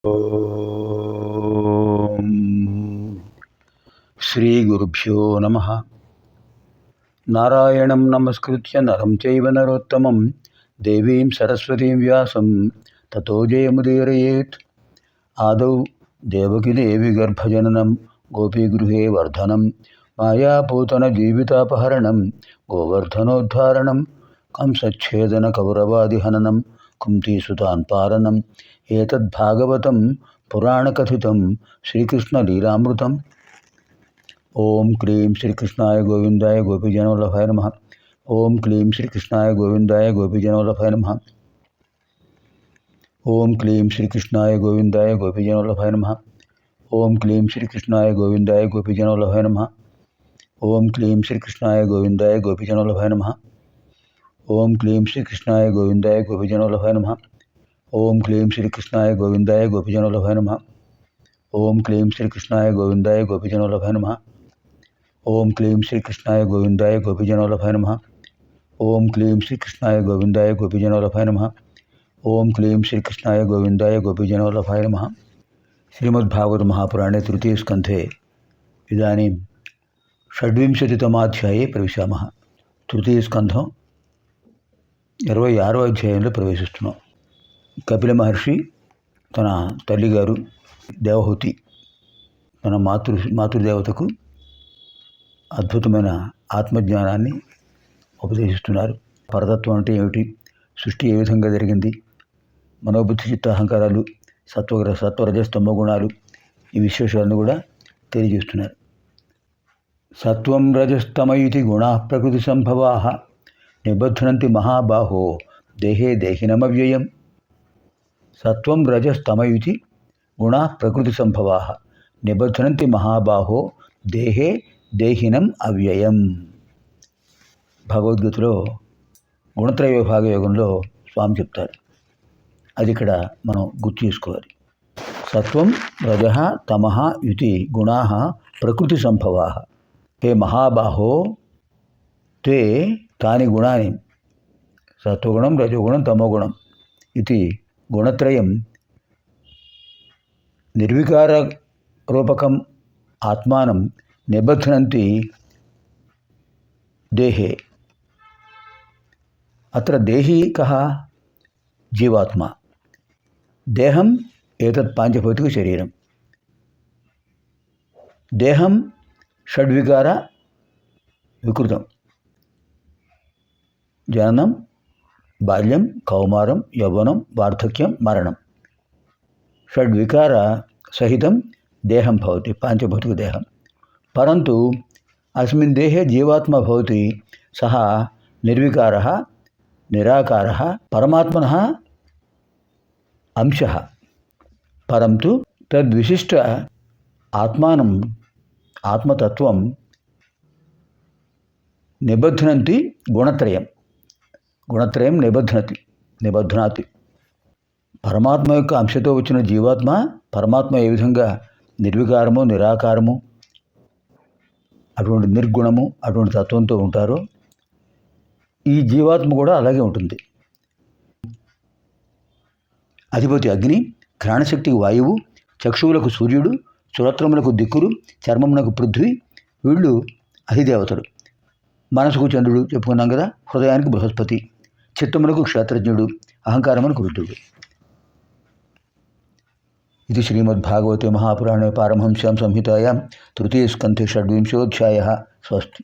ఓం శ్రీ గురుభ్యో నమః. నారాయణం నమస్కృత్య నరం చైవ నరోత్తమం దేవీం సరస్వతీం వ్యాసం తతో జయముదీరయేత్. ఆదౌ దేవకి దేవి గర్భజననం గోపీగృహే వర్ధనం మాయాపూతన జీవితాపహరణం గోవర్ధనోద్ధారణం కంసచ్ఛేదన కౌరవాదిహననం కుంతీసుతాన్ పాలనం ఏతద్భాగవతం పురాణకథితం శ్రీకృష్ణలీలామృతం. ఓం క్లీం శ్రీకృష్ణాయ గోవిందాయ గోపీజనవల్లభాయ నమః. ఓం క్లీం శ్రీకృష్ణాయ గోవిందాయ గోపీజనవల్లభాయ నమః. ఓం క్లీం శ్రీకృష్ణాయ గోవిందాయ గోపీజనవల్లభాయ నమః. ఓం క్లీం శ్రీకృష్ణాయ గోవిందాయ గోపీజనవల్లభాయ నమః. ఓం క్లీం శ్రీకృష్ణాయ గోవిందాయ గోపీజనవల్లభాయ నమః. ఓం క్లీం శ్రీకృష్ణాయ గోవిందాయ గోపీజనవల్లభాయ నమః. ఓం క్లీం శ్రీకృష్ణాయ గోవిందాయ గోపీజనవల్లభాయ నమః. ఓం క్లీం శ్రీకృష్ణాయ గోవిందాయ గోపీజనవల్లభాయ నమః. ఓం క్లీం శ్రీకృష్ణాయ గోవిందాయ గోపీజనవల్లభాయ నమః. ఓం క్లీం శ్రీకృష్ణాయ గోవిందాయ గోపీజనవల్లభాయ నమః. ఓం క్లీం శ్రీకృష్ణాయ గోవిందాయ గోపీజనవల్లభాయ నమః. శ్రీమద్భాగవత మహాపురాणे तृतीय स्कन्धे इदानीं షడ్వింశతితమాధ్యాయే ప్రవేశామः. తృతీయ స్కంధం 26వ అధ్యాయంలో ప్రవేశిస్తున్నాం. కపిల మహర్షి తన తల్లిగారు దేవహూతి తన మాతృదేవతకు అద్భుతమైన ఆత్మజ్ఞానాన్ని ఉపదేశిస్తున్నారు. పరతత్వం అంటే ఏమిటి, సృష్టి ఏ విధంగా జరిగింది, మనోబుద్ధి చిత్త అహంకారాలు, సత్వరజస్తమ గుణాలు, ఈ విశేషాలను కూడా తెలియజేస్తున్నారు. సత్వం రజస్తమయితి గుణా ప్రకృతి సంభవా నిబధ్నంతి మహాబాహో దేహే దేహినమవ్యయం. సత్వం రజస్తమయితి గుణా ప్రకృతి సంభవా నిబధ్నంతి మహాబాహో దేహే దేహినం అవ్యయం. భగవద్గీతలో గుణత్రయ విభాగ యోగంలో స్వామి చెప్తారు. అది ఇక్కడ మనం గుర్తు చేసుకోవాలి. సత్వం రజః తమః ఇతి గుణాః ప్రకృతి సంభవాః. హే మహాబాహో తే తాని గుణాని సత్వగుణం రజోగుణం తమోగుణం ఇది గుణత్రయం నిర్వికార రూపకం ఆత్మానం నిబధ్నంతి దేహే. అత్ర దేహీ కః జీవాత్మ. దేహం ఏతత్ పాంచభౌతిక శరీరం. దేహం షడ్వికార వికృతం. జననం, బాల్యం, కౌమారం, యౌవనం, వార్ధక్యం, మరణం. షడ్వికార సహితం దేహం భవతి, పాంచభౌతిక దేహం. పరంతు అస్మిన్ దేహే జీవాత్మ భవతి, సహ నిర్వికారः నిరాకారः పరమాత్మనः అంశः. పరంతు తద్విశిష్ట ఆత్మానం ఆత్మతత్వం నిబధ్నంతి గుణత్రయం. గుణత్రయం నిబధ్నాతి. పరమాత్మ యొక్క అంశతో వచ్చిన జీవాత్మ, పరమాత్మ ఏ విధంగా నిర్వికారము నిరాకారము అటువంటి నిర్గుణము అటువంటి తత్వంతో ఉంటారో ఈ జీవాత్మ కూడా అలాగే ఉంటుంది. అధిపతి అగ్ని, ఘ్రాణశక్తికి వాయువు, చక్షువులకు సూర్యుడు, శ్రోత్రములకు దిక్కులు, చర్మమునకు పృథ్వీ, వీళ్ళు అధిదేవతలు. మనసుకు చంద్రుడు చెప్పుకున్నాం కదా, హృదయానికి బృహస్పతి, చిత్తమునకు క్షేత్రజ్ఞుడు, అహంకారమునకు రుద్రుడు. ఇది శ్రీమద్భాగవతే మహాపురాణే పారమహంస్యాం సంహితాయాం తృతీయ స్కంధే షడ్వింశోధ్యాయः. స్వస్తి.